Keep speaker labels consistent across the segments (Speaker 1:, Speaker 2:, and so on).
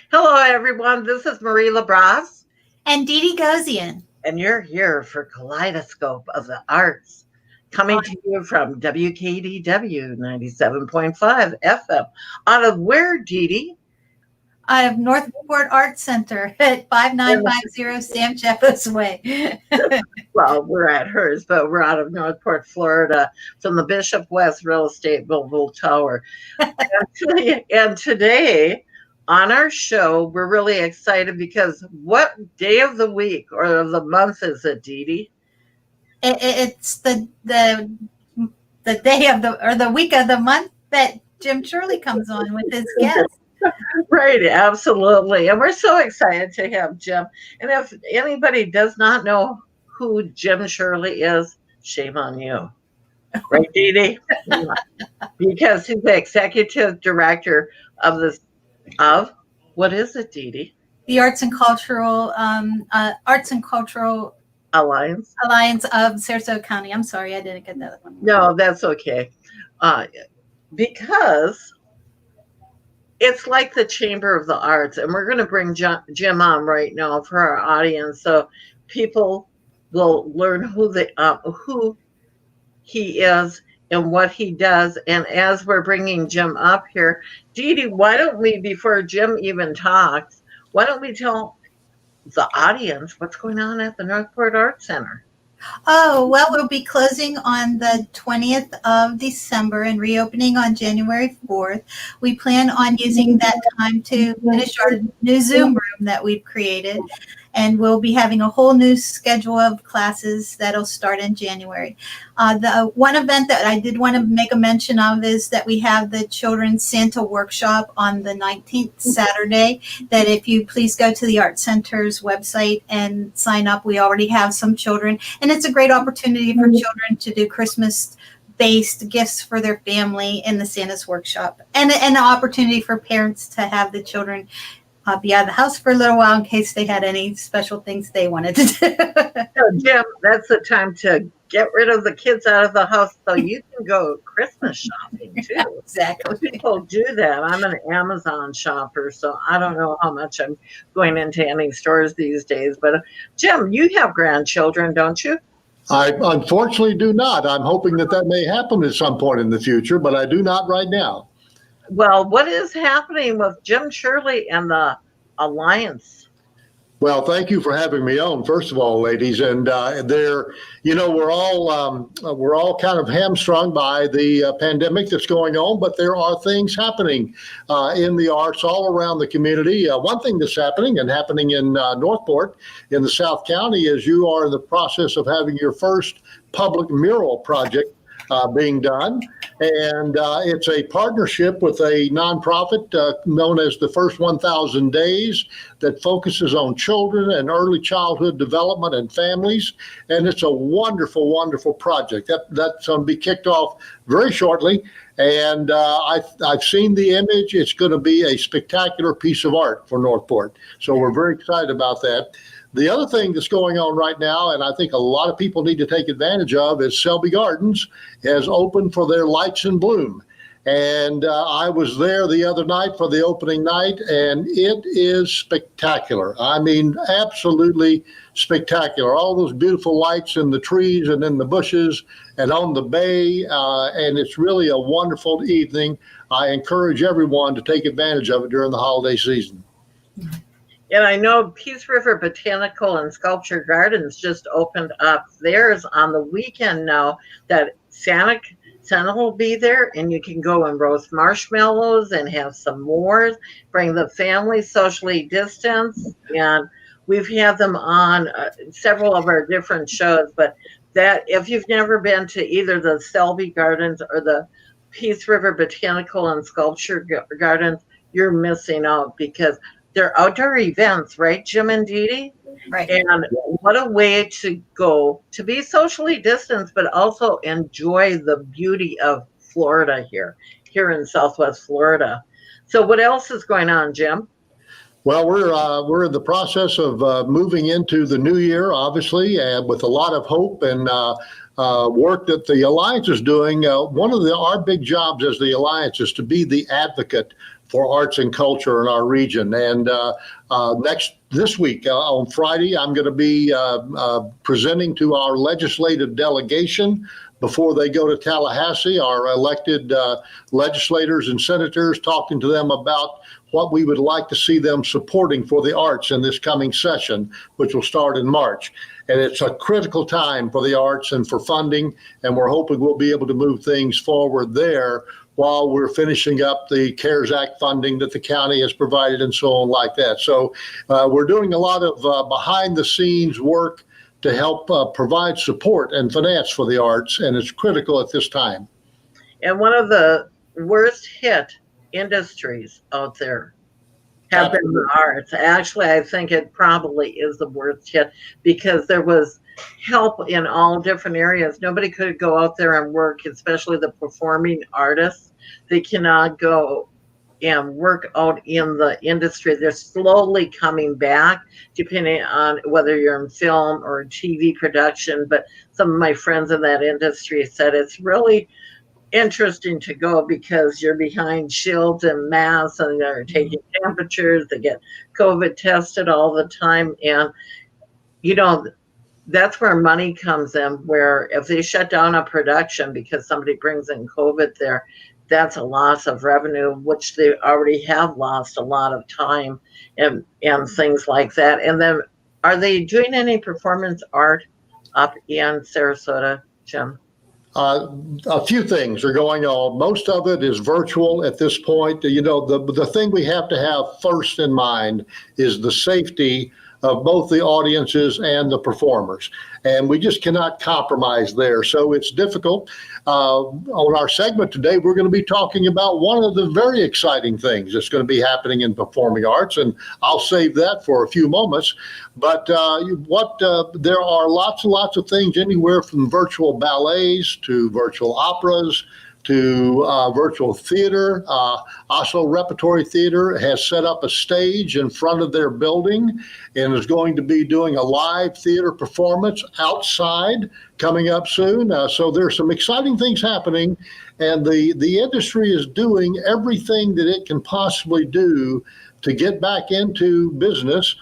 Speaker 1: Hello, everyone. This is Marie LaBrosse,
Speaker 2: And Dee Dee Gozion.
Speaker 1: and you're here for Kaleidoscope of the Arts, coming to you from WKDW 97.5 FM. Out of where, Dee Dee?
Speaker 2: Out of Northport Arts Center at 5950 Sam Jeffers Way.
Speaker 1: Well, we're at hers, but we're out of Northport, Florida, from the Bishop West Real Estate Mobile Tower. And today, on our show, we're really excited because what day of the week or of the month is it, Dee Dee?
Speaker 2: It's the day of the week of the month that Jim Shirley comes on with his guests.
Speaker 1: Right, absolutely. And we're so excited to have Jim. And if anybody does not know who Jim Shirley is, shame on you. Right, Dee Dee? Because he's the executive director of what is it, Dee Dee?
Speaker 2: The Arts and Cultural
Speaker 1: Alliance
Speaker 2: of Sarasota County. I'm sorry, I didn't get that one.
Speaker 1: No, that's okay. Because it's like the Chamber of the Arts, and we're going to bring Jim on right now for our audience, so people will learn who he is and what he does. And as we're bringing Jim up here, Dee Dee, why don't we, before Jim even talks, why don't we tell the audience what's going on at the Northport Arts Center?
Speaker 2: Oh, well, we'll be closing on the 20th of December and reopening on January 4th. We plan on using that time to finish our new Zoom room that we've created. And we'll be having a whole new schedule of classes that'll start in January. The one event that I did want to make a mention of is that we have the Children's Santa Workshop on the 19th Saturday, that if you please go to the Art Center's website and sign up. We already have some children, and it's a great opportunity for children to do Christmas-based gifts for their family in the Santa's Workshop, and an opportunity for parents to have the children be out of the house for a little while in case they had any special things they wanted to do.
Speaker 1: So, Jim, that's the time to get rid of the kids out of the house so you can go Christmas shopping too.
Speaker 2: Yeah, exactly.
Speaker 1: People do that. I'm an Amazon shopper, so I don't know how much I'm going into any stores these days. But Jim, you have grandchildren, don't you?
Speaker 3: I unfortunately do not. I'm hoping that may happen at some point in the future, but I do not right now.
Speaker 1: Well, what is happening with Jim Shirley and the Alliance?
Speaker 3: Well, thank you for having me on, first of all, ladies. And we're all kind of hamstrung by the pandemic that's going on, but there are things happening in the arts all around the community. One thing that's happening in Northport in the South County is you are in the process of having your first public mural project being done. And it's a partnership with a nonprofit known as the First 1,000 Days that focuses on children and early childhood development and families. And it's a wonderful, wonderful project. That's going to be kicked off very shortly. And I've seen the image. It's going to be a spectacular piece of art for Northport. So we're very excited about that. The other thing that's going on right now, and I think a lot of people need to take advantage of, is Selby Gardens has opened for their Lights in Bloom. And I was there the other night for the opening night, and it is spectacular. I mean, absolutely spectacular. All those beautiful lights in the trees and in the bushes and on the bay, and it's really a wonderful evening. I encourage everyone to take advantage of it during the holiday season.
Speaker 1: And I know Peace River Botanical and Sculpture Gardens just opened up theirs on the weekend now, that Santa will be there, and you can go and roast marshmallows and have some s'mores, bring the family, socially distanced. And we've had them on several of our different shows, but that if you've never been to either the Selby Gardens or the Peace River Botanical and Sculpture Gardens, you're missing out, because they're outdoor events, right, Jim and Dee Dee?
Speaker 2: Right.
Speaker 1: And what a way to go to be socially distanced, but also enjoy the beauty of Florida here in Southwest Florida. So what else is going on, Jim?
Speaker 3: Well, we're in the process of moving into the new year, obviously, and with a lot of hope and work that the Alliance is doing. One of our big jobs as the Alliance is to be the advocate for arts and culture in our region. And this week on Friday, I'm going to be presenting to our legislative delegation before they go to Tallahassee, our elected legislators and senators, talking to them about what we would like to see them supporting for the arts in this coming session, which will start in March. And it's a critical time for the arts and for funding, and we're hoping we'll be able to move things forward there while we're finishing up the CARES Act funding that the county has provided and so on like that. So we're doing a lot of behind the scenes work to help provide support and finance for the arts, and it's critical at this time.
Speaker 1: And one of the worst hit industries out there have been the arts. Actually, I think it probably is the worst hit because there was help in all different areas. Nobody could go out there and work, especially the performing artists. They cannot go and work out in the industry. They're slowly coming back, depending on whether you're in film or TV production. But some of my friends in that industry said it's really interesting to go because you're behind shields and masks and they're taking temperatures. They get COVID tested all the time. And, you know, that's where money comes in, where if they shut down a production because somebody brings in COVID there, that's a loss of revenue, which they already have lost a lot of time and things like that. And then are they doing any performance art up in Sarasota, Jim?
Speaker 3: A few things are going on. Most of it is virtual at this point. You know, the thing we have to have first in mind is the safety of both the audiences and the performers. And we just cannot compromise there. So it's difficult. On our segment today, we're going to be talking about one of the very exciting things that's going to be happening in performing arts. And I'll save that for a few moments. But there are lots and lots of things, anywhere from virtual ballets to virtual operas to virtual theater. Also, Repertory Theater has set up a stage in front of their building and is going to be doing a live theater performance outside coming up soon. So there's some exciting things happening, and the industry is doing everything that it can possibly do to get back into business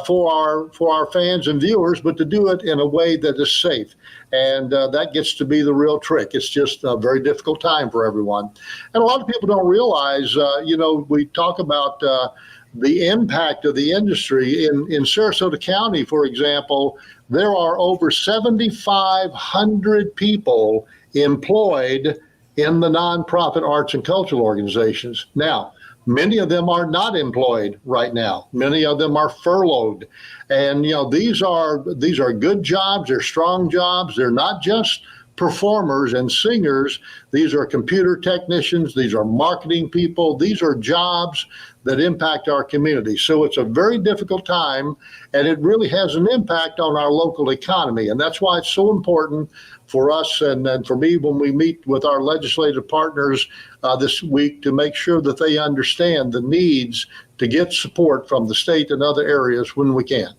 Speaker 3: for our fans and viewers, but to do it in a way that is safe. And that gets to be the real trick. It's just a very difficult time for everyone. And a lot of people don't realize, we talk about the impact of the industry. In Sarasota County, for example, there are over 7,500 people employed in the nonprofit arts and cultural organizations. Now, many of them are not employed right now. Many of them are furloughed. And, these are good jobs. They're strong jobs. They're not just performers and singers. These are computer technicians. These are marketing people. These are jobs that impact our community. So it's a very difficult time, and it really has an impact on our local economy. And that's why it's so important for us and for me when we meet with our legislative partners this week to make sure that they understand the needs to get support from the state and other areas when we can.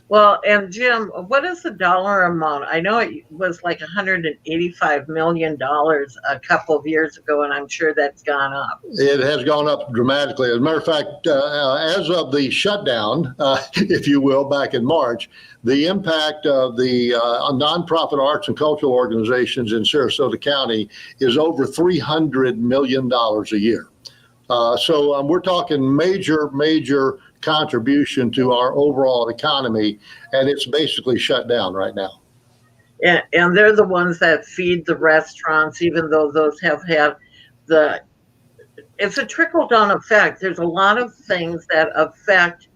Speaker 1: Well, and Jim, what is the dollar amount? I know it was like $185 million a couple of years ago, and I'm sure that's gone up.
Speaker 3: It has gone up dramatically. As a matter of fact, as of the shutdown, if you will, back in March, the impact of the nonprofit arts and cultural organizations in Sarasota County is over $300 million a year. So we're talking major contribution to our overall economy, and it's basically shut down right now.
Speaker 1: And they're the ones that feed the restaurants, even though those have had it's a trickle-down effect. There's a lot of things that affect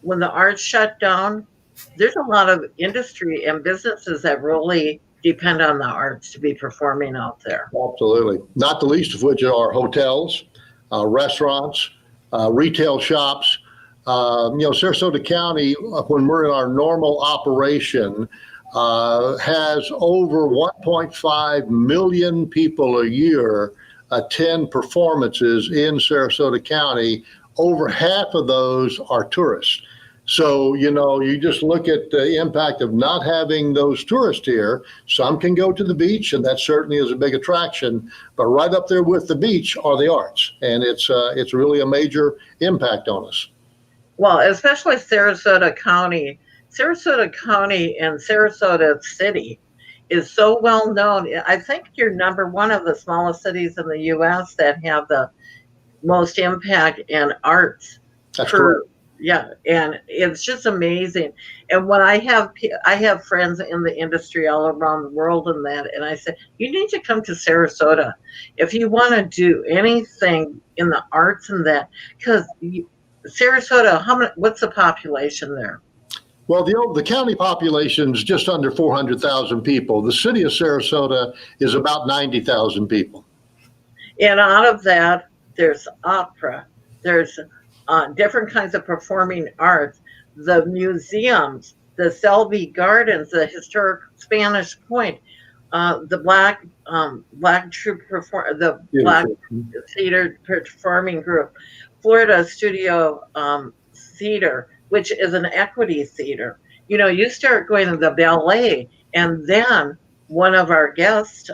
Speaker 1: when the arts shut down. There's a lot of industry and businesses that really depend on the arts to be performing out there.
Speaker 3: Absolutely. Not the least of which are hotels, restaurants, retail shops. Sarasota County, when we're in our normal operation, has over 1.5 million people a year attend performances in Sarasota County. Over half of those are tourists. So, you just look at the impact of not having those tourists here. Some can go to the beach, and that certainly is a big attraction. But right up there with the beach are the arts, and it's really a major impact on us.
Speaker 1: Well, especially Sarasota County. Sarasota County and Sarasota City is so well known. I think you're number one of the smallest cities in the U.S. that have the most impact in arts.
Speaker 3: That's correct.
Speaker 1: Yeah, and it's just amazing. And when I have friends in the industry all around the world and that, and I said, you need to come to Sarasota if you want to do anything in the arts and that, because Sarasota, what's the population there?
Speaker 3: Well, the county population is just under 400,000 people. The city of Sarasota is about 90,000 people.
Speaker 1: And out of that, there's opera, there's different kinds of performing arts, the museums, the Selby Gardens, the historic Spanish Point, the Black Theater Performing Group, Florida Studio Theater, which is an equity theater. You start going to the ballet, and then our guest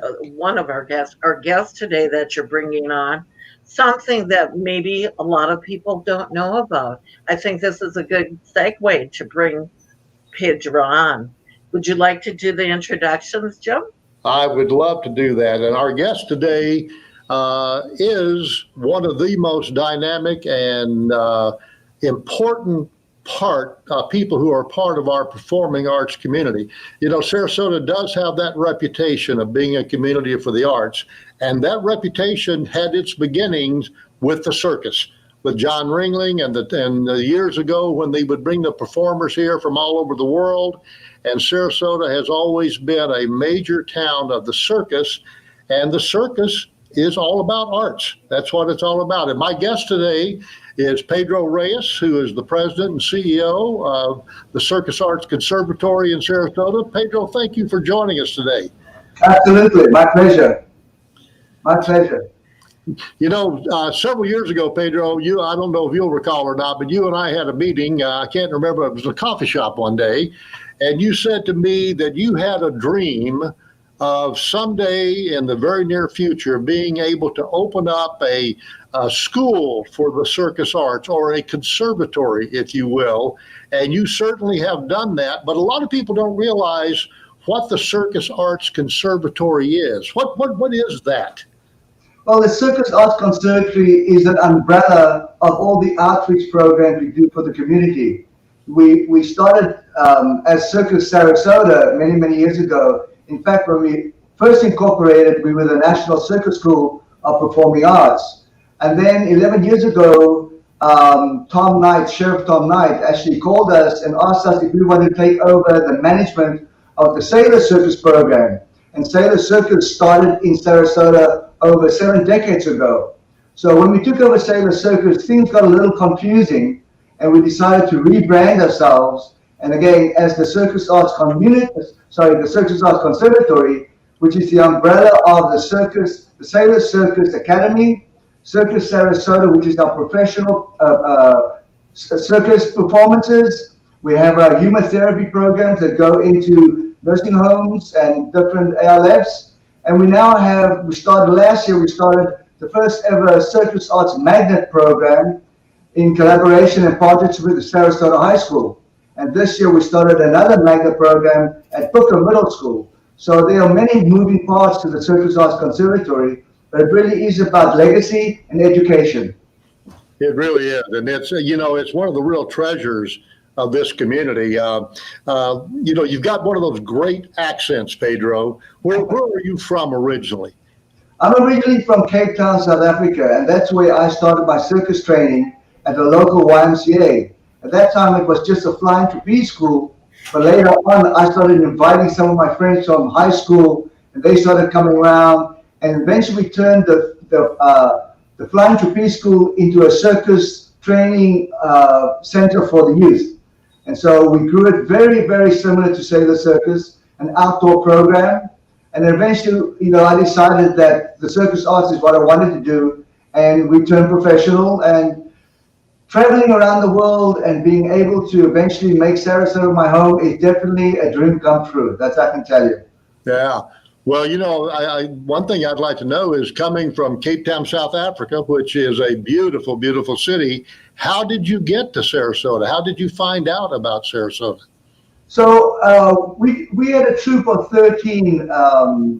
Speaker 1: today that you're bringing on, something that maybe a lot of people don't know about. I think this is a good segue to bring Pedro on. Would you like to do the introductions, Jim? I
Speaker 3: would love to do that. And our guest today is one of the most dynamic and important people who are part of our performing arts community. Sarasota does have that reputation of being a community for the arts, and that reputation had its beginnings with the circus, with John Ringling, and the years ago when they would bring the performers here from all over the world. And Sarasota has always been a major town of the circus, and the circus is all about arts. That's what it's all about. And my guest today is Pedro Reyes, who is the president and CEO of the Circus Arts Conservatory in Sarasota. Pedro, thank you for joining us today.
Speaker 4: Absolutely. My pleasure. My pleasure.
Speaker 3: Several years ago, Pedro, I don't know if you'll recall or not, but you and I had a meeting. I can't remember. It was a coffee shop one day. And you said to me that you had a dream of someday in the very near future being able to open up a school for the circus arts, or a conservatory, if you will. And you certainly have done that, but a lot of people don't realize what the Circus Arts Conservatory is. What is that?
Speaker 4: Well, the Circus Arts Conservatory is an umbrella of all the outreach programs we do for the community. We started as Circus Sarasota many years ago. In fact, when we first incorporated, we were the National Circus School of Performing Arts. And then 11 years ago, Sheriff Tom Knight actually called us and asked us if we wanted to take over the management of the Sailor Circus program. And Sailor Circus started in Sarasota over 7 decades ago. So when we took over Sailor Circus, things got a little confusing, and we decided to rebrand ourselves. And again, as the Circus Arts Conservatory, which is the umbrella of the Sailor Circus Academy, Circus Sarasota, which is our professional circus performances. We have our human therapy programs that go into nursing homes and different ALFs. And we started last year, we started the first ever Circus Arts Magnet program in collaboration and partnership with the Sarasota High School. And this year we started another magnet program at Booker Middle School. So there are many moving parts to the Circus Arts Conservatory, but it really is about legacy and education.
Speaker 3: It really is. And it's one of the real treasures of this community. You've got one of those great accents, Pedro. Where are you from originally?
Speaker 4: I'm originally from Cape Town, South Africa, and that's where I started my circus training at the local YMCA. At that time, it was just a flying trapeze school, but later on, I started inviting some of my friends from high school, and they started coming around, and eventually turned the flying trapeze school into a circus training center for the youth. And so we grew it very, very similar to Sailor Circus, an outdoor program. And then eventually, I decided that the circus arts is what I wanted to do, and we turned professional and traveling around the world and being able to eventually make Sarasota my home is definitely a dream come true. That's I can tell you.
Speaker 3: Yeah. Well, one thing I'd like to know is, coming from Cape Town, South Africa, which is a beautiful, beautiful city, how did you get to Sarasota? How did you find out about Sarasota?
Speaker 4: So we had a troop of 13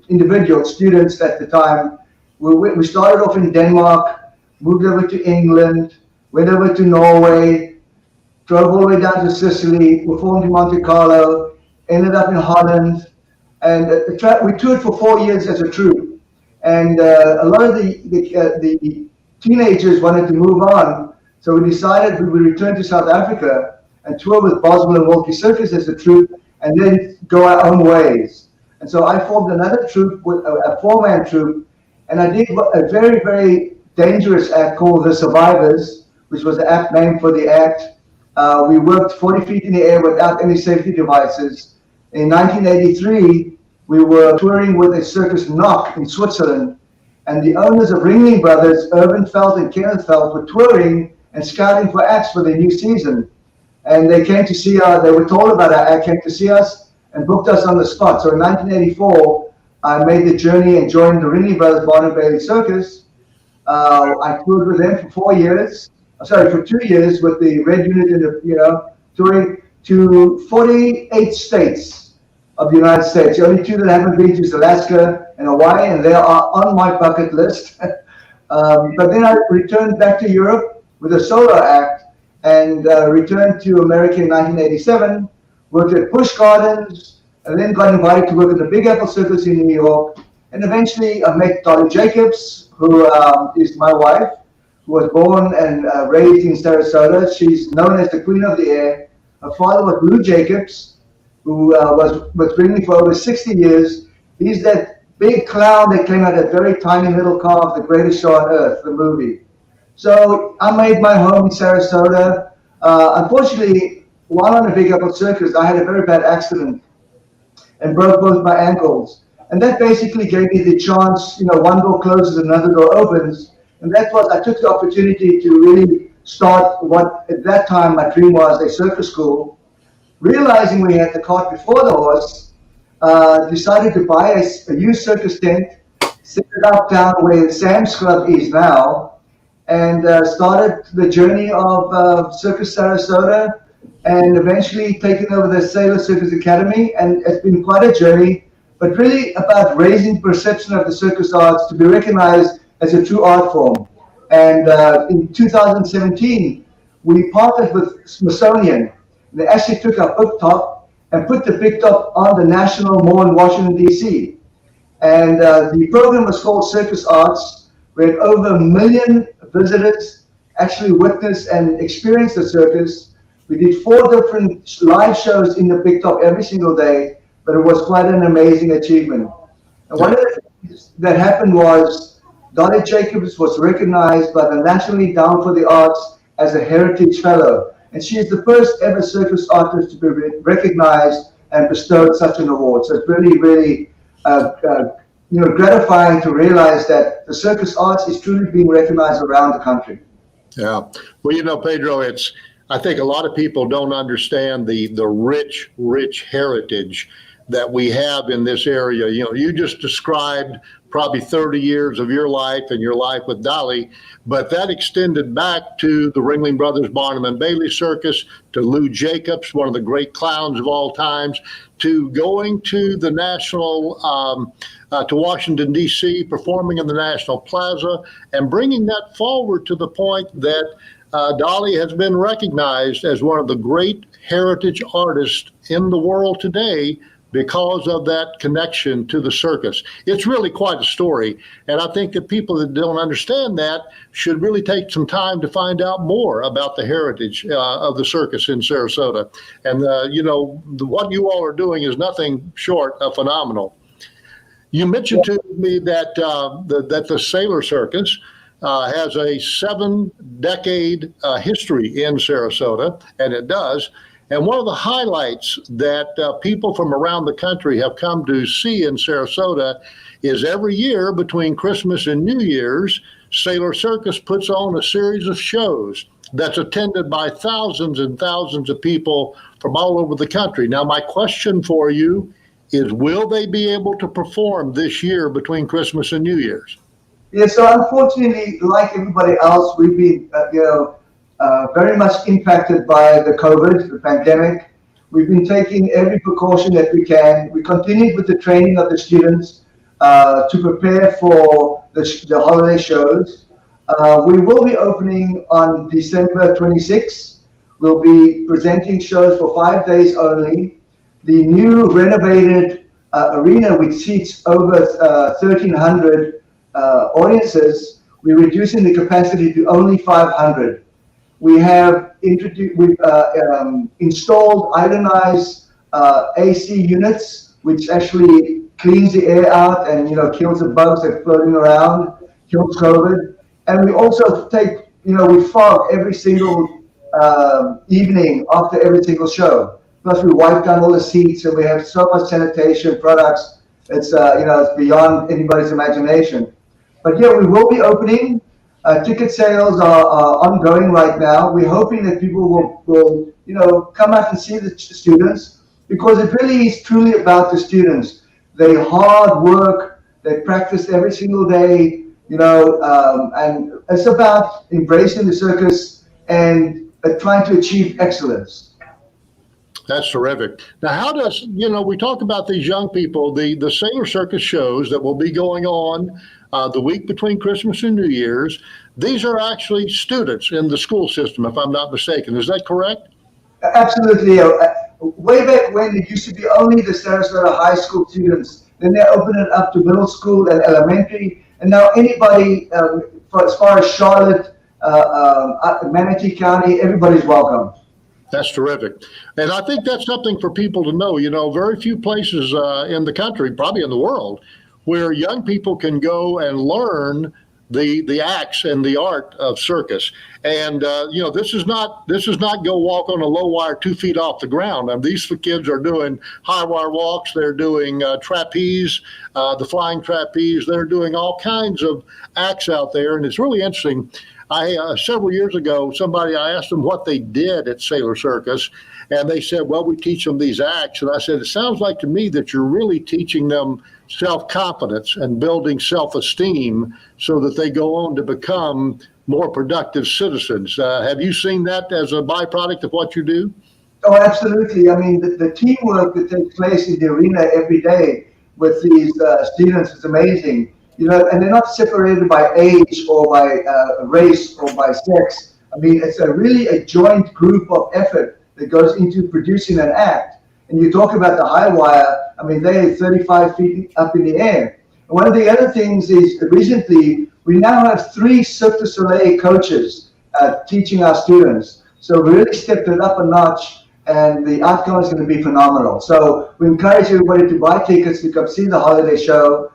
Speaker 4: individual students at the time. We started off in Denmark, moved over to England, went over to Norway, drove all the way down to Sicily, performed in Monte Carlo, ended up in Holland. And we toured for 4 years as a troupe, and a lot of the teenagers wanted to move on, so we decided we would return to South Africa and tour with Boswell and Wilkie Circus as a troupe, and then go our own ways. And so I formed another troupe, with a four-man troupe, and I did a very, very dangerous act called The Survivors, which was the apt name for the act. We worked 40 feet in the air without any safety devices. In 1983, we were touring with a circus knock in Switzerland, and the owners of Ringling Brothers, Irvin Felt and Kenneth Felt, were touring and scouting for acts for their new season. And they came to see us, they were told about our act, came to see us, and booked us on the spot. So in 1984, I made the journey and joined the Ringling Brothers Barnum Bailey Circus. I toured with them for 2 years with the Red Unit and touring to 48 states of the United States. The only two that haven't been to is Alaska and Hawaii, and they are on my bucket list. But then I returned back to Europe with a solo act, and returned to America in 1987, worked at Busch Gardens, and then got invited to work at the Big Apple Circus in New York. And eventually I met Dolly Jacobs, who is my wife, who was born and raised in Sarasota. She's known as the Queen of the Air. Her father was Lou Jacobs, who was with Ringling for over 60 years. He's that big clown that came out of that very tiny little car of The Greatest Show on Earth, the movie. So I made my home in Sarasota. Unfortunately, while on the Big Apple Circus, I had a very bad accident and broke both my ankles. And that basically gave me the chance, one door closes, another door opens. And that was, I took the opportunity to really start what at that time my dream was, a circus school. Realizing we had the cart before the horse, decided to buy a used circus tent, set it up down where Sam's Club is now, and started the journey of Circus Sarasota, and eventually taking over the Sailor Circus Academy. And it's been quite a journey, but really about raising perception of the circus arts to be recognized as a true art form. And in 2017, we partnered with Smithsonian. They actually took our book top and put the big top on the National Mall in Washington, D.C. And the program was called Circus Arts. We had over 1 million visitors actually witness and experience the circus. We did 4 different live shows in the big top every single day, but it was quite an amazing achievement. And one of the things that happened was Dolly Jacobs was recognized by the National Endowment for the Arts as a Heritage Fellow. And she is the first ever circus artist to be recognized and bestowed such an award. So it's really, really gratifying to realize that the circus arts is truly being recognized around the country. Yeah.
Speaker 3: Well, Pedro, I think a lot of people don't understand the rich, rich heritage that we have in this area. You just described probably 30 years of your life and your life with Dolly, but that extended back to the Ringling Brothers Barnum and Bailey Circus, to Lou Jacobs, one of the great clowns of all times, to going to the national, to Washington, D.C., performing in the National Plaza, and bringing that forward to the point that Dolly has been recognized as one of the great heritage artists in the world today because of that connection to the circus. It's really quite a story, and I think that people that don't understand that should really take some time to find out more about the heritage of the circus in Sarasota. And what you all are doing is nothing short of phenomenal. You mentioned to me that the Sailor Circus has a 7-decade history in Sarasota, and it does. And one of the highlights that people from around the country have come to see in Sarasota is every year between Christmas and New Year's, Sailor Circus puts on a series of shows. that's attended by thousands and thousands of people from all over the country. Now, my question for you is, will they be able to perform this year between Christmas and New Year's?
Speaker 4: Yeah, so unfortunately, like everybody else, we've been, very much impacted by the COVID, the pandemic. We've been taking every precaution that we can. We continued with the training of the students to prepare for the holiday shows. We will be opening on December 26th. We'll be presenting shows for 5 days only. The new renovated arena, which seats over 1,300 audiences, we're reducing the capacity to only 500. We have installed ionized AC units, which actually cleans the air out and kills the bugs that are floating around, kills COVID. And we also we fog every single evening after every single show. Plus, we wipe down all the seats, and we have so much sanitation products. It's it's beyond anybody's imagination. But yeah, we will be opening. Ticket sales are ongoing right now. We're hoping that people will come out and see the students, because it really is truly about the students. They hard work. They practice every single day. And it's about embracing the circus and trying to achieve excellence.
Speaker 3: That's terrific. Now, how does, we talk about these young people, the Sailor Circus shows that will be going on the week between Christmas and New Year's. These are actually students in the school system, if I'm not mistaken. Is that correct?
Speaker 4: Absolutely. Way back when, it used to be only the Sarasota High School students. Then they opened it up to middle school and elementary. And now anybody, as far as Charlotte, Manatee County, everybody's welcome.
Speaker 3: That's terrific. And I think that's something for people to know. Very few places in the country, probably in the world, where young people can go and learn the acts and the art of circus. And this is not go walk on a low wire 2 feet off the ground. These kids are doing high wire walks. They're doing trapeze, the flying trapeze. They're doing all kinds of acts out there, and it's really interesting. Several years ago, I asked them what they did at Sailor Circus, and they said, well, we teach them these acts. And I said, it sounds like to me that you're really teaching them self-confidence and building self-esteem so that they go on to become more productive citizens. Have you seen that as a byproduct of what you do?
Speaker 4: Oh, absolutely. I mean, the teamwork that takes place in the arena every day with these students is amazing. And they're not separated by age or by race or by sex. I mean, it's really a joint group of effort that goes into producing an act. And you talk about the high wire, I mean, they're 35 feet up in the air. And one of the other things is, recently, we now have 3 Cirque du Soleil coaches teaching our students. So we really stepped it up a notch, and the outcome is going to be phenomenal. So we encourage everybody to buy tickets to come see the holiday show,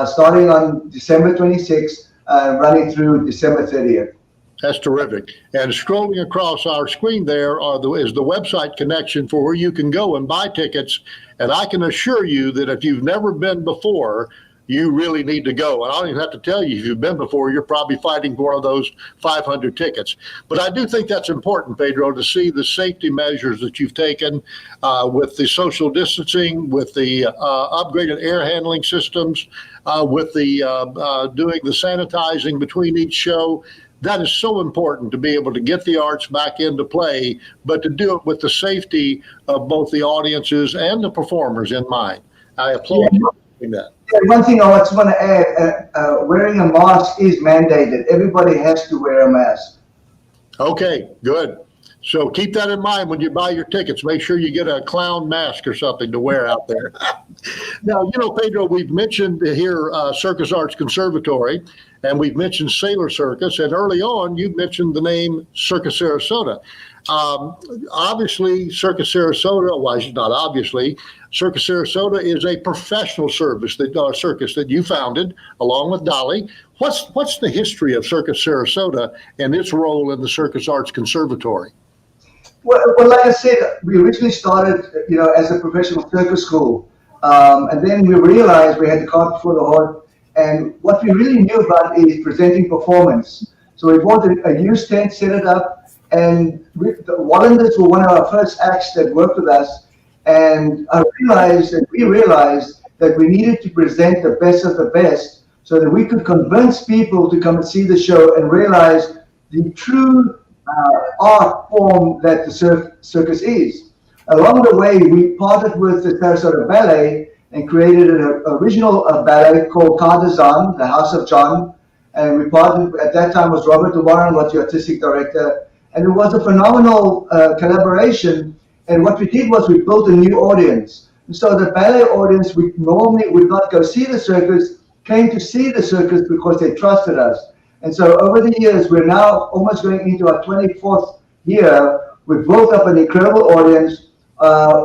Speaker 4: starting on December 26th, running through December 30th.
Speaker 3: That's terrific. And scrolling across our screen there is the website connection for where you can go and buy tickets. And I can assure you that if you've never been before, you really need to go. And I don't even have to tell you, if you've been before, you're probably fighting for one of those 500 tickets. But I do think that's important, Pedro, to see the safety measures that you've taken with the social distancing, with the upgraded air handling systems, with the doing the sanitizing between each show. That is so important, to be able to get the arts back into play, but to do it with the safety of both the audiences and the performers in mind. I applaud you for doing that.
Speaker 4: One thing I just want to add, wearing a mask is mandated. Everybody has to wear a mask.
Speaker 3: Okay, good. So keep that in mind when you buy your tickets. Make sure you get a clown mask or something to wear out there. Now, Pedro, we've mentioned here Circus Arts Conservatory, and we've mentioned Sailor Circus, and early on you mentioned the name Circus Sarasota. Obviously, Circus Sarasota, well, not obviously, Circus Sarasota is a professional circus that you founded along with Dolly. What's the history of Circus Sarasota and its role in the Circus Arts Conservatory?
Speaker 4: Well, like I said, we originally started, as a professional circus school, and then we realized we had the cart before the horse. And what we really knew about is presenting performance. So we bought a used tent, set it up, And the Wallanders were one of our first acts that worked with us. And we realized that we needed to present the best of the best so that we could convince people to come and see the show and realize the true art form that the circus is. Along the way, we partnered with the Sarasota Ballet and created an original ballet called Gozion, the House of John. And we partnered, at that time was Robert DeWarren, was the artistic director. And it was a phenomenal collaboration. And what we did was we built a new audience. And so the ballet audience, we normally would not go see the circus, came to see the circus because they trusted us. And so over the years, we're now almost going into our 24th year. We've built up an incredible audience.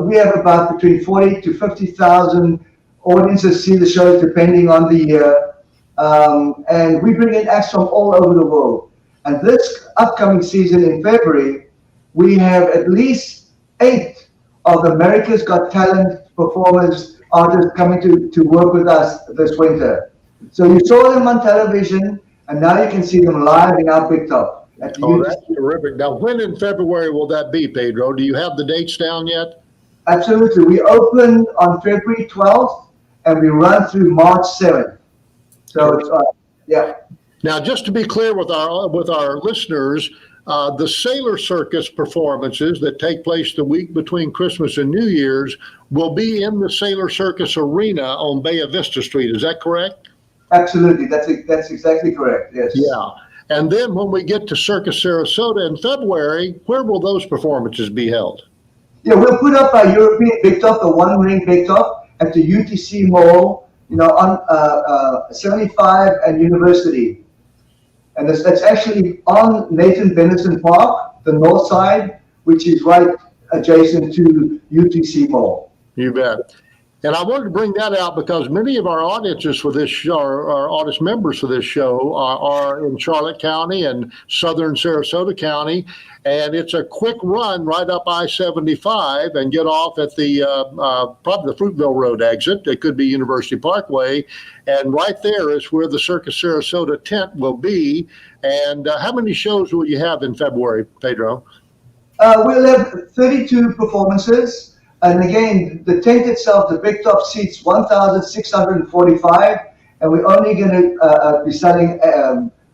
Speaker 4: We have about between 40 to 50,000 audiences see the shows depending on the year. And we bring in acts from all over the world. And this upcoming season in February, we have at least 8 of America's Got Talent performers, artists coming to work with us this winter. So you saw them on television, and now you can see them live in our Big Top.
Speaker 3: Oh, that's terrific. Now, when in February will that be, Pedro? Do you have the dates down yet?
Speaker 4: Absolutely. We open on February 12th, and we run through March 7th. So, yeah.
Speaker 3: Now, just to be clear with our listeners, the Sailor Circus performances that take place the week between Christmas and New Year's will be in the Sailor Circus Arena on Bay Vista Street. Is that correct?
Speaker 4: Absolutely. That's exactly correct. Yes.
Speaker 3: Yeah. And then when we get to Circus Sarasota in February, where will those performances be held?
Speaker 4: Yeah, we'll put up our European Big Top, the one-ring Big Top, at the UTC Mall, on 75 and University. And that's actually on Nathan Benison Park, the north side, which is right adjacent to UTC Mall.
Speaker 3: You bet. And I wanted to bring that out because many of our audiences for this show, our audience members for this show, are in Charlotte County and southern Sarasota County. And it's a quick run right up I-75 and get off at the probably the Fruitville Road exit. It could be University Parkway. And right there is where the Circus Sarasota tent will be. And how many shows will you have in February, Pedro?
Speaker 4: We'll have 32 performances. And again, the tent itself, the Big Top seats 1,645, and we're only going to be selling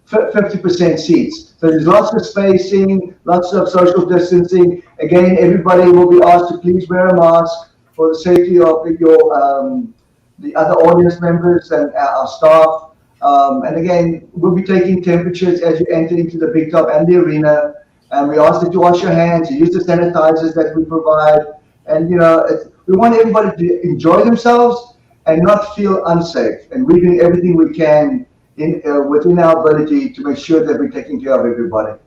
Speaker 4: 50% seats. So there's lots of spacing, lots of social distancing. Again, everybody will be asked to please wear a mask for the safety of the other audience members and our staff. And again, we'll be taking temperatures as you enter into the Big Top and the arena. And we ask that you wash your hands, you use the sanitizers that we provide. And, we want everybody to enjoy themselves and not feel unsafe. And we're doing everything we can within our ability to make sure that we're taking care of everybody.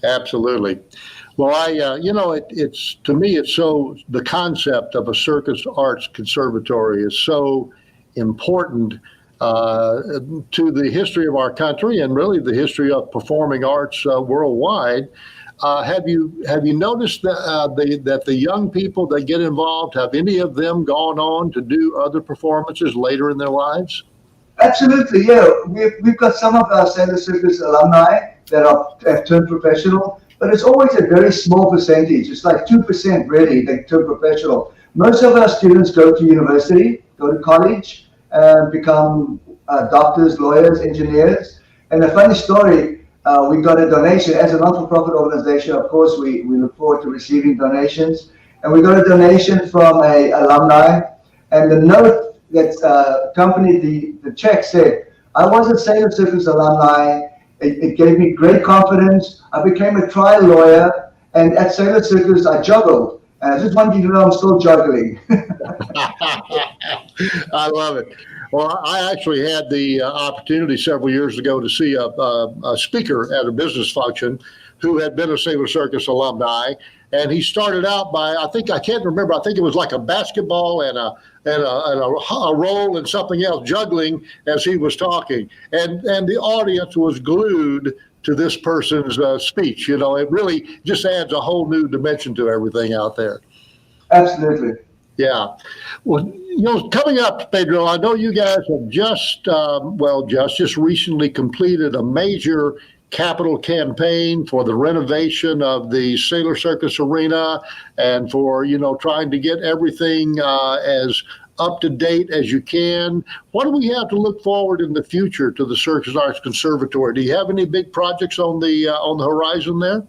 Speaker 3: Absolutely. Well, it's to me, it's so the concept of a Circus Arts Conservatory is so important to the history of our country and really the history of performing arts worldwide. Have you noticed that the young people that get involved, have any of them gone on to do other performances later in their lives?
Speaker 4: Absolutely, yeah. We've got some of our Sailor Circus alumni that have turned professional, but it's always a very small percentage. It's like 2% really that turn professional. Most of our students go to university, go to college, and become doctors, lawyers, engineers. And a funny story, we got a donation as a not-for-profit organization. Of course, we look forward to receiving donations, and we got a donation from a alumni. And the note that accompanied the check said, "I was a Sailor Circus alumni. It gave me great confidence. I became a trial lawyer, and at Sailor Circus I juggled. And I just wanted you to know I'm still juggling."
Speaker 3: I love it. Well, I actually had the opportunity several years ago to see a speaker at a business function who had been a Sailor Circus alumni, and he started out by I think it was like a basketball and a roll and something else juggling as he was talking, and the audience was glued to this person's speech. It really just adds a whole new dimension to everything out there.
Speaker 4: Absolutely.
Speaker 3: Yeah. Well, coming up, Pedro, I know you guys have just recently completed a major capital campaign for the renovation of the Sailor Circus arena and for, trying to get everything as up to date as you can. What do we have to look forward in the future to the Circus Arts Conservatory? Do you have any big projects on the horizon there?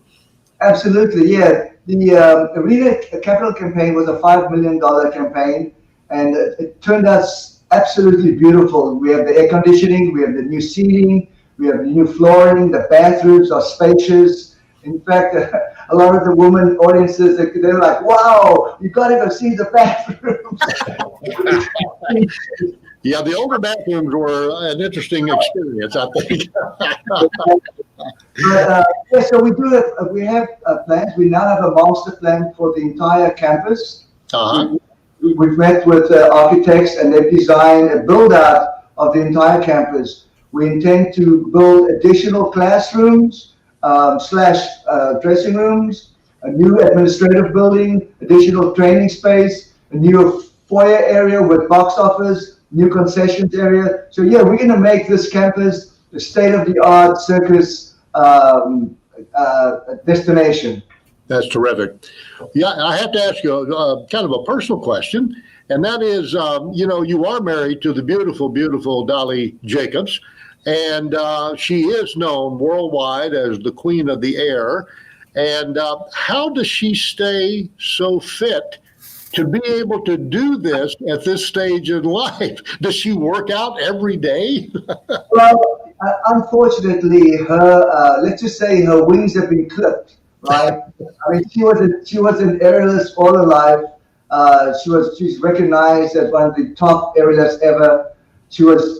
Speaker 4: Absolutely, yeah. The arena capital campaign was a $5 million campaign, and it turned out absolutely beautiful. We have the air conditioning, we have the new seating, we have the new flooring, the bathrooms are spacious. In fact, a lot of the women audiences, they're like, wow, you got to go see the bathrooms.
Speaker 3: Yeah, the older bathrooms were an interesting experience, I think.
Speaker 4: So we have plans. We now have a master plan for the entire campus.
Speaker 3: Uh-huh.
Speaker 4: We've met with architects, and they've designed a build-out of the entire campus. We intend to build additional classrooms / dressing rooms, a new administrative building, additional training space, a new foyer area with box office, new concessions area. So yeah, we're going to make this campus the state-of-the-art circus destination.
Speaker 3: That's terrific. Yeah, I have to ask you kind of a personal question, and that is, you are married to the beautiful, beautiful Dolly Jacobs, and she is known worldwide as the Queen of the Air. And how does she stay so fit to be able to do this at this stage in life? Does she work out every day?
Speaker 4: Well, unfortunately, let's just say her wings have been clipped, right? I mean, she was an aerialist all her life. She's recognized as one of the top aerialists ever. She was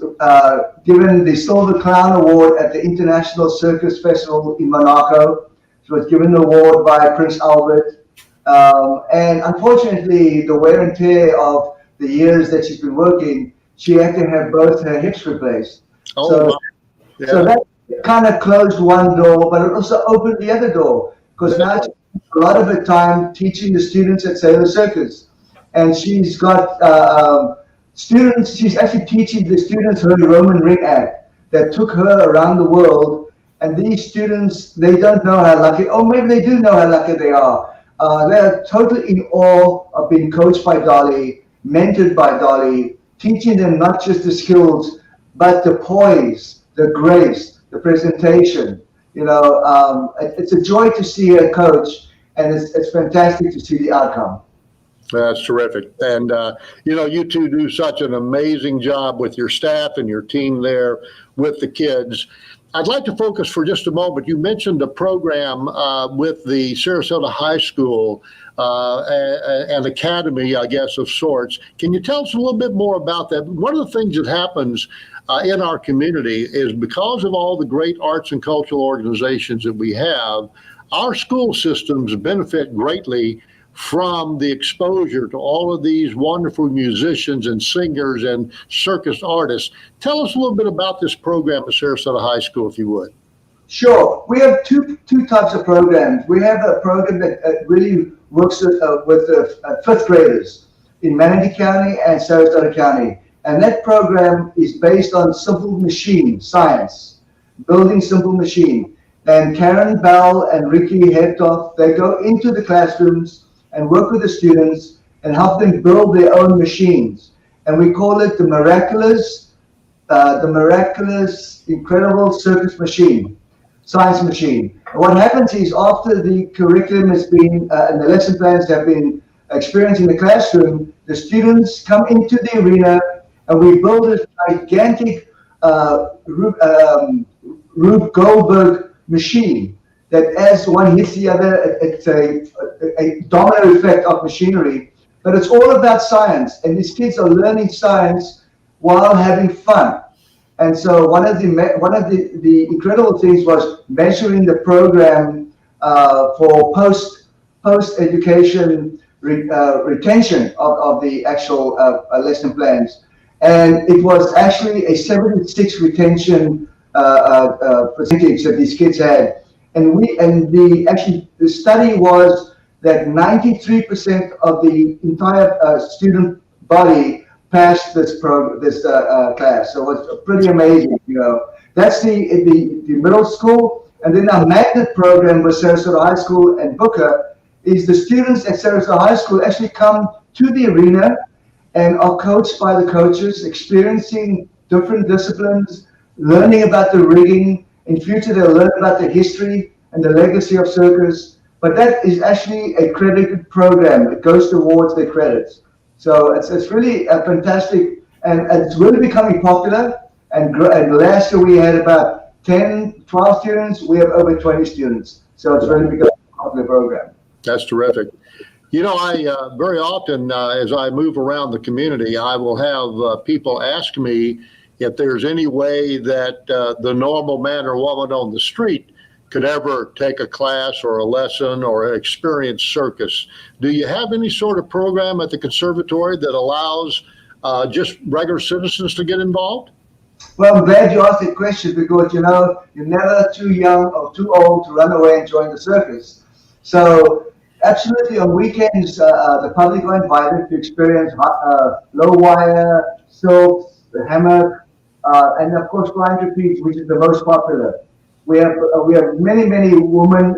Speaker 4: given the Silver Clown Award at the International Circus Festival in Monaco. She was given the award by Prince Albert. And unfortunately, the wear and tear of the years that she's been working, she had to have both her hips replaced. So that kind of closed one door, but it also opened the other door, because now she spends a lot of her time teaching the students at Sailor Circus. And she's got students, she's actually teaching the students her Roman ring act that took her around the world. And these students, they don't know how lucky, or maybe they do know how lucky they are. They're totally in awe of being coached by Dolly, mentored by Dolly, teaching them not just the skills, but the poise, the grace, the presentation. It's a joy to see her coach, and it's fantastic to see the outcome.
Speaker 3: That's terrific. And, you two do such an amazing job with your staff and your team there with the kids. I'd like to focus for just a moment. You mentioned a program with the Sarasota High School, an academy, I guess, of sorts. Can you tell us a little bit more about that? One of the things that happens in our community is, because of all the great arts and cultural organizations that we have, our school systems benefit greatly from the exposure to all of these wonderful musicians and singers and circus artists. Tell us a little bit about this program at Sarasota High School, if you would.
Speaker 4: Sure. We have two types of programs. We have a program that really works with fifth graders in Manatee County and Sarasota County. And that program is based on simple machine science, building simple machine. And Karen Bell and Ricky Hertoff, they go into the classrooms and work with the students and help them build their own machines. And we call it the miraculous, incredible circus machine, science machine. And what happens is, after the curriculum has been, and the lesson plans have been experienced in the classroom, the students come into the arena, and we build a gigantic Rube Goldberg machine that, as one hits the other, it's a domino effect of machinery. But it's all about science, and these kids are learning science while having fun. And so one of the incredible things was measuring the program for post education retention of the actual lesson plans, and it was actually a 76 retention percentage that these kids had. And the study was that 93% of the entire student body passed this class. So it's pretty amazing, That's the middle school. And then our magnet program with Sarasota High School and Booker is the students at Sarasota High School actually come to the arena and are coached by the coaches, experiencing different disciplines, learning about the rigging. In future, they'll learn about the history and the legacy of circus. But that is actually a credited program. It goes towards their credits. So it's really a fantastic, and it's really becoming popular. And last year we had about 10, 12 students. We have over 20 students. So it's really becoming a popular program.
Speaker 3: That's terrific. You know, I very often, as I move around the community, I will have people ask me if there's any way that the normal man or woman on the street could ever take a class or a lesson or experience circus. Do you have any sort of program at the conservatory that allows just regular citizens to get involved?
Speaker 4: Well, I'm glad you asked that question because, you know, you're never too young or too old to run away and join the circus. So absolutely on weekends, the public are invited to experience low wire, silks, the hammock, and of course flying trapeze, which is the most popular. We have many women,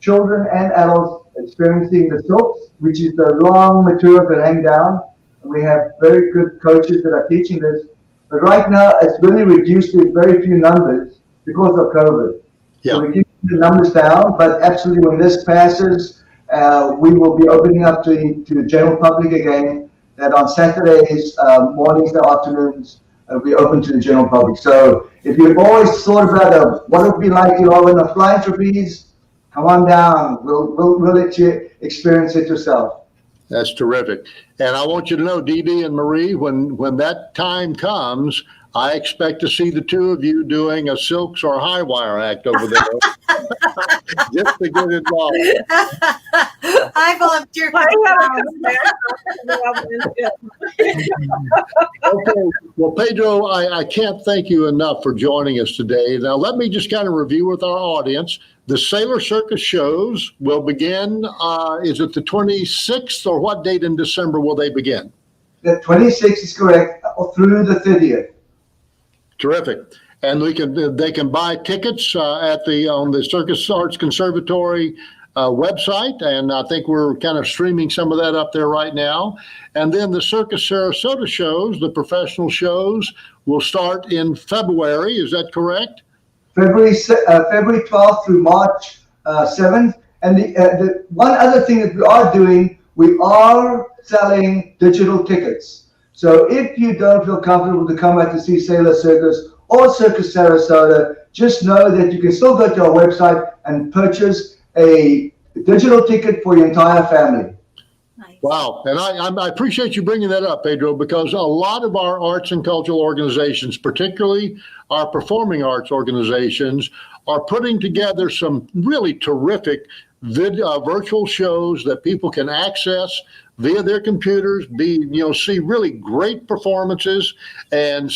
Speaker 4: children and adults experiencing the silks, which is the long material that hang down. We have very good coaches that are teaching this. But right now, it's really reduced to very few numbers because of COVID.
Speaker 3: Yeah.
Speaker 4: So we keep the numbers down, but absolutely when this passes, we will be opening up to the general public again, that on Saturdays, mornings and afternoons, we open to the general public. So if you've always thought about what it would be like, you know, in a flying trapeze, come on down. We'll let you experience it yourself.
Speaker 3: That's terrific. And I want you to know, Dee Dee and Marie, when that time comes, I expect to see the two of you doing a silks or high wire act over there. Just to get involved.
Speaker 2: I volunteer.
Speaker 3: Okay. Well, Pedro, I can't thank you enough for joining us today. Now, let me just kind of review with our audience. The Sailor Circus shows will begin, is it the 26th, or what date in December will they begin?
Speaker 4: The 26th is correct, through the 30th.
Speaker 3: Terrific. And they can buy tickets on the Circus Arts Conservatory website, and I think we're kind of streaming some of that up there right now. And then the Circus Sarasota shows, the professional shows, will start in February. Is that correct?
Speaker 4: February 12th through March 7th. And the one other thing that we are doing, we are selling digital tickets. So if you don't feel comfortable to come out to see Sailor Circus or Circus Sarasota, just know that you can still go to our website and purchase a digital ticket for your entire family.
Speaker 2: Nice.
Speaker 3: Wow. And I appreciate you bringing that up, Pedro, because a lot of our arts and cultural organizations, particularly our performing arts organizations, are putting together some really terrific virtual shows that people can access via their computers, see really great performances, and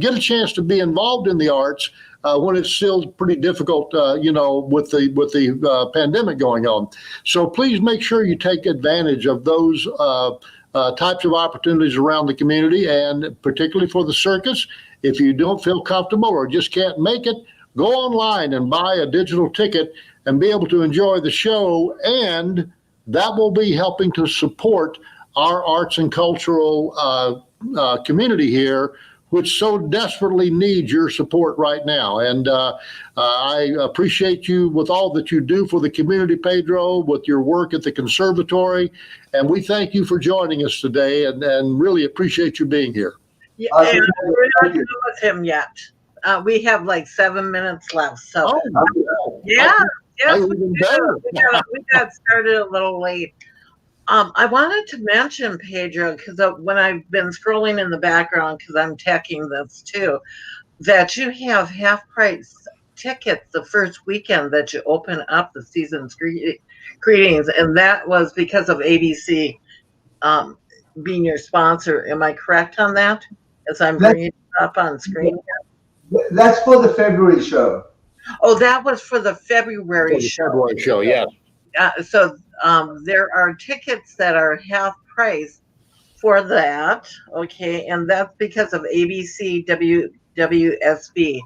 Speaker 3: get a chance to be involved in the arts when it's still pretty difficult, with the pandemic going on. So please make sure you take advantage of those types of opportunities around the community, and particularly for the circus. If you don't feel comfortable or just can't make it, go online and buy a digital ticket and be able to enjoy the show, and that will be helping to support our arts and cultural community here, which so desperately needs your support right now. And I appreciate you with all that you do for the community, Pedro, with your work at the conservatory. And we thank you for joining us today, and really appreciate you being here.
Speaker 1: Yeah, and we're not done with him yet. We have like 7 minutes left. So yeah. Yes, we got started a little late. I wanted to mention, Pedro, because when I've been scrolling in the background, because I'm teching this too, that you have half-price tickets the first weekend that you open up the season's greetings, and that was because of ABC being your sponsor. Am I correct on that? As I'm bringing it up on screen.
Speaker 4: That's for the February show.
Speaker 1: Oh, that was for the February show.
Speaker 3: February show, yes.
Speaker 1: So there are tickets that are half price for that, okay, and that's because of ABC WSB.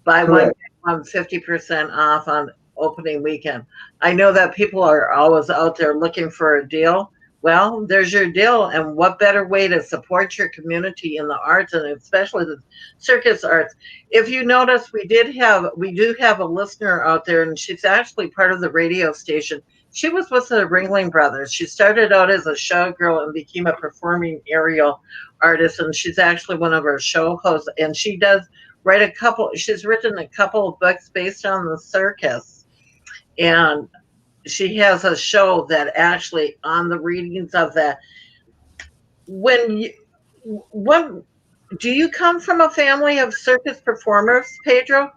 Speaker 1: Buy one, get 50% off on opening weekend. I know that people are always out there looking for a deal. Well, there's your deal. And what better way to support your community in the arts, and especially the circus arts? If you notice, we do have a listener out there, and she's actually part of the radio station. She was with the Ringling Brothers. She started out as a showgirl and became a performing aerial artist, and she's actually one of our show hosts. And she's written a couple of books based on the circus. And she has a show that actually on the readings of that. Do you come from a family of circus performers, Pedro?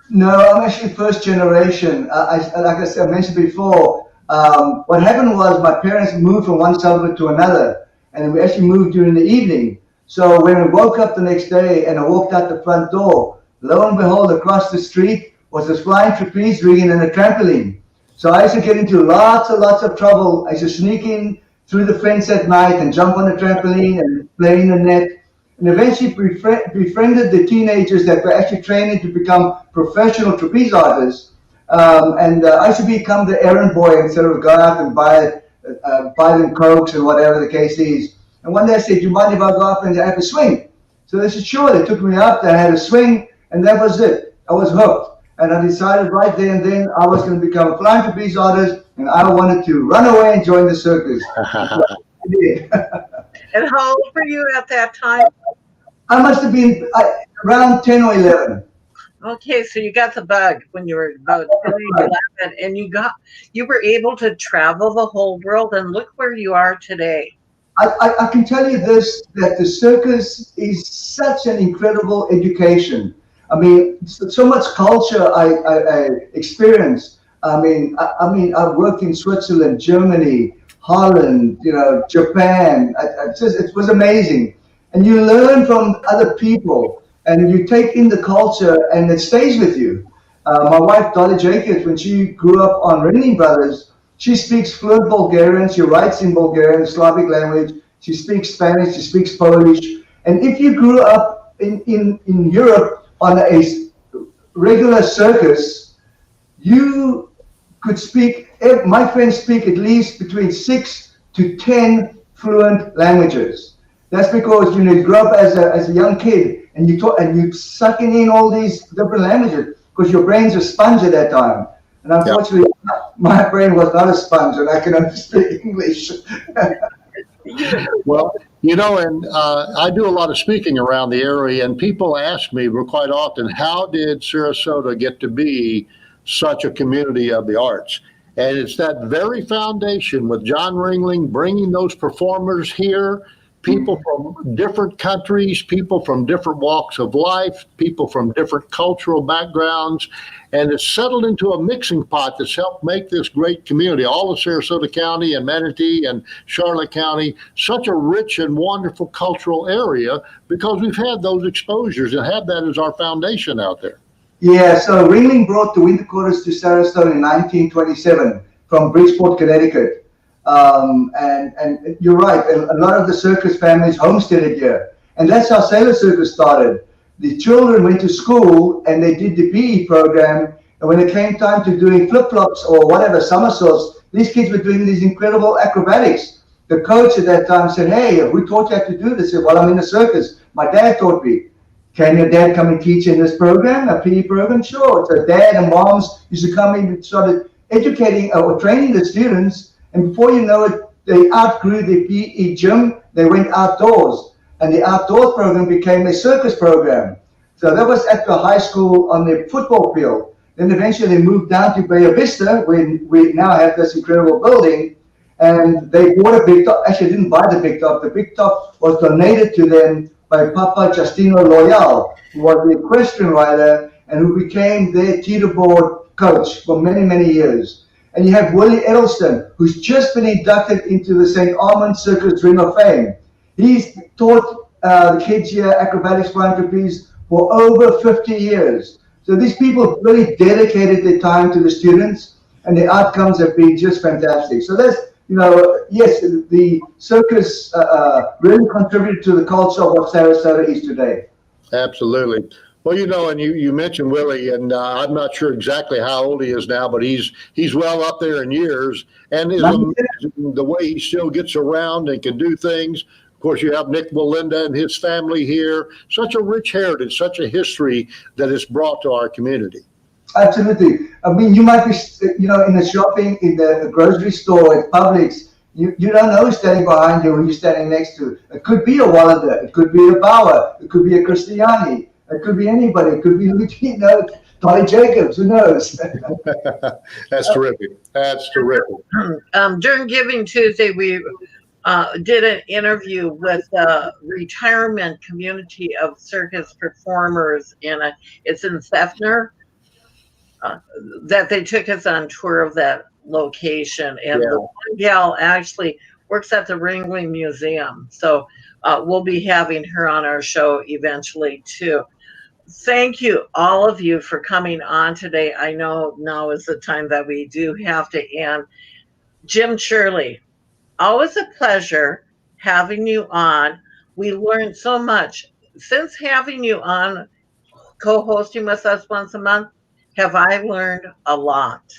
Speaker 4: No, I'm actually first generation. Like I said, I mentioned before, what happened was my parents moved from one suburb to another, and we actually moved during the evening. So when I woke up the next day and I walked out the front door, lo and behold, across the street was this flying trapeze ring and a trampoline. So I used to get into lots of trouble. I used to sneak in through the fence at night and jump on the trampoline and play in the net. And eventually befriended the teenagers that were actually training to become professional trapeze artists. I used to become the errand boy instead of go out and buy them Cokes and whatever the case is. And one day I said, "Do you mind if I go up and have a swing?" So they said, "Sure." They took me up, they had a swing, and that was it. I was hooked. And I decided right there and then I was going to become a flying trapeze artist, and I wanted to run away and join the circus.
Speaker 1: And how old were you at that time?
Speaker 4: I must have been around 10 or 11.
Speaker 1: Okay, so you got the bug when you were about 10 or 11, and you were able to travel the whole world, and look where you are today.
Speaker 4: I can tell you this, that the circus is such an incredible education. I mean, so much culture I experienced. I mean, I worked in Switzerland, Germany, Holland, Japan. It was amazing. And you learn from other people, and you take in the culture, and it stays with you. My wife, Dolly Jacobs, when she grew up on Ringling Brothers, she speaks fluent Bulgarian. She writes in Bulgarian, Slavic language. She speaks Spanish. She speaks Polish. And if you grew up in Europe on a regular circus, you could speak. My friends speak at least between 6 to 10 fluent languages. That's because you grow up as a young kid, and you talk, and you sucking in all these different languages because your brain's a sponge at that time. And unfortunately, my brain was not a sponge, and I can only speak English.
Speaker 3: Well, and I do a lot of speaking around the area, and people ask me quite often, how did Sarasota get to be such a community of the arts? And it's that very foundation with John Ringling bringing those performers here, people from different countries, people from different walks of life, people from different cultural backgrounds, and it's settled into a mixing pot that's helped make this great community, all of Sarasota County and Manatee and Charlotte County, such a rich and wonderful cultural area because we've had those exposures and have that as our foundation out there.
Speaker 4: Yeah, so Ringling brought the winter quarters to Sarasota in 1927 from Bridgeport, Connecticut. And you're right, a lot of the circus families homesteaded here. And that's how Sailor Circus started. The children went to school and they did the PE program. And when it came time to doing flip-flops or whatever, somersaults, these kids were doing these incredible acrobatics. The coach at that time said, "Hey, who taught you how to do this?" I said, "Well, I'm in the circus. My dad taught me." "Can your dad come and teach in this program, a PE program?" "Sure." So dad and moms used to come in and started educating or training the students. And before you know it, they outgrew the PE gym. They went outdoors. And the outdoors program became a circus program. So that was at the high school on the football field. Then eventually they moved down to Bay Vista, where we now have this incredible building. And they bought a big top. Actually, they didn't buy the big top. The big top was donated to them by Papa Justino Loyal, who was the equestrian rider and who became their teeterboard coach for many, many years. And you have Willie Edelston, who's just been inducted into the St. Armand Circus Ring of Fame. He's taught the kids here acrobatics, flying trapeze for over 50 years. So these people really dedicated their time to the students, and the outcomes have been just fantastic. So that's, yes, the circus really contributed to the culture of what Sarasota is today.
Speaker 3: Absolutely. Well, and you mentioned Willie, and I'm not sure exactly how old he is now, but he's well up there in years, and is amazing the way he still gets around and can do things. Of course, you have Nick Melinda and his family here. Such a rich heritage, such a history that is brought to our community.
Speaker 4: Absolutely. I mean, you might be, in the shopping, in the grocery store, at Publix, you don't know who's standing behind you, who you're standing next to. It could be a Wallander, it could be a Bauer, it could be a Cristiani. It could be anybody. It could be, Dolly Jacobs. Who knows?
Speaker 3: That's terrific. That's terrific.
Speaker 1: During Giving Tuesday, we did an interview with the retirement community of circus performers, and it's in Sefner. That they took us on tour of that location, and the one gal actually works at the Ringling Museum. So we'll be having her on our show eventually too. Thank you, all of you, for coming on today. I know now is the time that we do have to end. Jim Shirley, always a pleasure having you on. We learned so much. Since having you on, co-hosting with us once a month, have I learned a lot.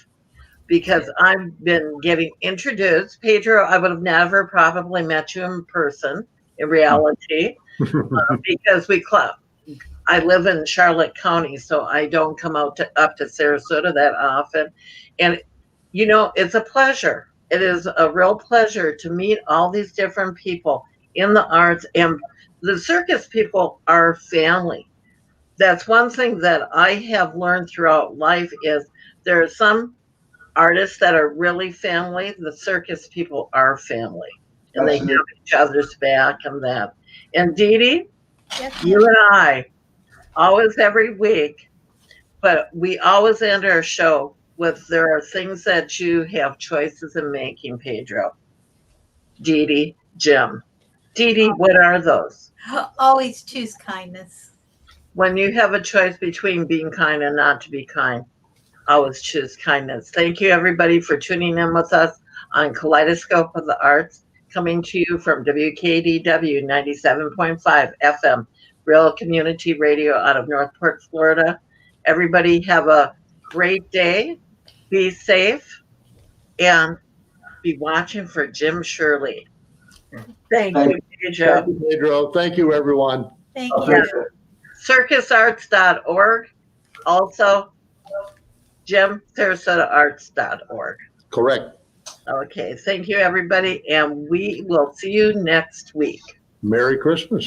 Speaker 1: Because I've been getting introduced. Pedro, I would have never probably met you in person, in reality, because I live in Charlotte County, so I don't come up to Sarasota that often. And, it's a pleasure. It is a real pleasure to meet all these different people in the arts. And the circus people are family. That's one thing that I have learned throughout life is there are some artists that are really family. The circus people are family. And they have each other's back and that. And Dee Dee, you and I, always every week, but we always end our show with there are things that you have choices in making, Pedro. Dee Dee, Jim. Dee Dee, what are those?
Speaker 2: Always choose kindness.
Speaker 1: When you have a choice between being kind and not to be kind, always choose kindness. Thank you, everybody, for tuning in with us on Kaleidoscope of the Arts, coming to you from WKDW 97.5 FM. Real community radio out of Northport, Florida. Everybody have a great day. Be safe and be watching for Jim Shirley. Thank you, Pedro.
Speaker 3: Thank you, Pedro. Thank you, everyone.
Speaker 2: Thank you.
Speaker 1: Circusarts.org. Also, Jim, SarasotaArts.org.
Speaker 3: Correct.
Speaker 1: Okay. Thank you, everybody. And we will see you next week.
Speaker 3: Merry Christmas.